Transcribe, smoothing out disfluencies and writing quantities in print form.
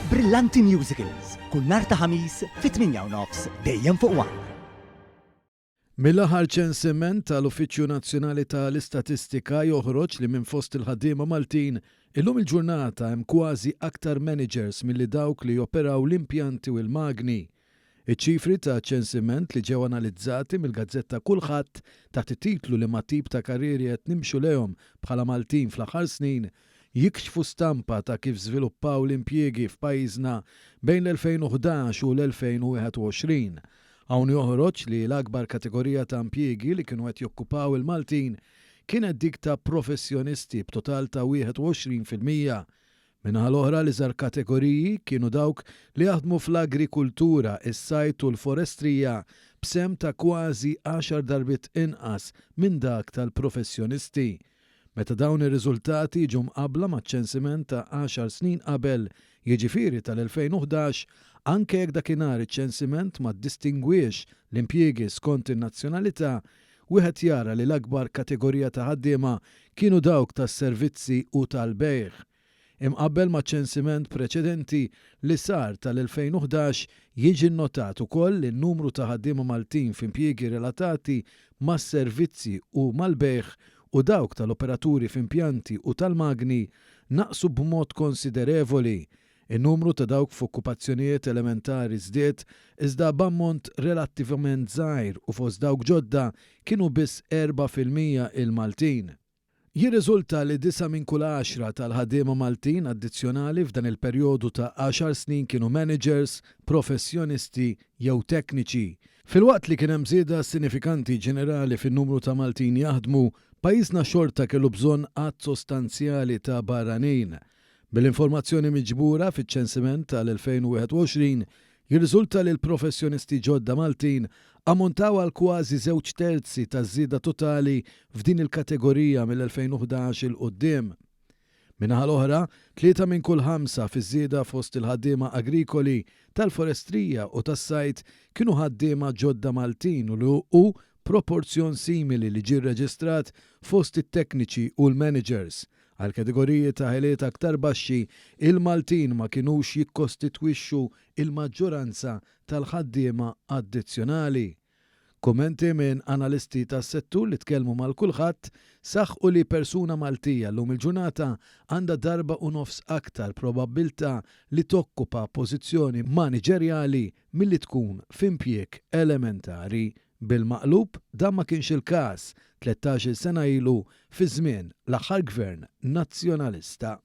Brillanti Musicals, kull nhar ta' ħamis fit-8:30 dejjem fuq One. Mill-aħħar ċensiment tal-Uffiċċju Nazzjonali tal-Istatistika joħroġ li minn fost il-ħaddiema Maltin illum il-ġurnata hemm kważi aktar managers milli dawk li joperaw l-impjanti u l-magni. Iċ-ċifri ta' ċensiment li ġew analizzati mill-Gazzetta Kulħadd taħt it-titlu li ma' tip ta' karrieri qed nimxu lehom bħala Maltin fl-aħħar snin jikxfu stampa ta' kif żviluppaw l-impjiegi f'pajjiżna bejn l-2011 u l-2021. Hawn joħroġ li l-akbar kategorija ta' impjiegi li kienu qed jokkupaw il-Maltin kienet dik ta' professjonisti b'total ta' 21%. Minnaħa l-oħra li żar kategoriji kienu dawk li jaħdmu fl-agrikultura, is-sajt u l-forestrija b'sem ta' kważi 10 darbit inqas minn dak tal-professjonisti. Meta dawn ir-riżultati ġew mqabbla maċ-ċensiment ta' 10 snin qabel, jiġifieri tal-2011, anke jekk dakinhar iċ-ċensiment ma ddistingwiex l-impjiegi skont in-nazzjonalità, wieħed jara li l-akbar kategorija ta' ħaddiema kienu dawk tas-servizzi u tal-bejgħ. Imqabbel ma' ċensiment preċedenti li sar tal-2011 jiġi nnotat ukoll li n-numru ta' ħaddiema Maltin f'impjiegi relatati mas-servizzi u mal-bejgħ u dawk tal-operaturi f'impjanti u tal-magni naqsu b'mod konsiderevoli. In-numru ta' dawk f'okkupazzjonijiet elementari żdied iżda b'ammont relattivament żgħir u fost dawk ġodda kienu biss 4% il-Maltin. Jirriżulta li 9 minn kull 10 tal-ħaddiema Maltin addizzjonali f'dan il-perjodu ta' 10 snin kienu managers, professjonisti jew tekniċi. Filwaqt li kien hemm żieda sinifikanti ġenerali fin-numru ta' Maltin jaħdmu, pajjiżna xorta kellu bżonn qatt sostanzjali ta' barranin. Bil-informazzjoni miġbura fiċ-ċensiment tal-2021, jirriżulta li l-professjonisti ġodda Maltin ammontaw għal kważi 2/3 taż-żieda totali f'din il-kategorija mill-2011 il quddiem. Minnaħa l-oħra, 3 minn kull 5 fiż-żieda fost il-ħaddiema agrikoli, tal-forestrija u tas-sajt kienu ħaddiema ġodda Maltin u proporzjon simili li ġie rreġistrat fost it-tekniċi u l-managers. Għal kategoriji ta' ħiliet aktar baxxi, il-Maltin ma kinux jikkostitwixxu il-maġġoranza tal-ħaddiema addizzjonali. Kummenti minn analisti tas-settur li tkellmu mal-kulħadd saħħu li persuna Maltija llum il-ġurnata għandha darba u nofs aktar probabbiltà li tokkupa pożizzjoni maniġerjali milli tkun f'impjieg elementari. Bil-maqlub dan ma kienx il-każ 13 sena ilu fi żmien l-aħħar gvern nazzjonalista.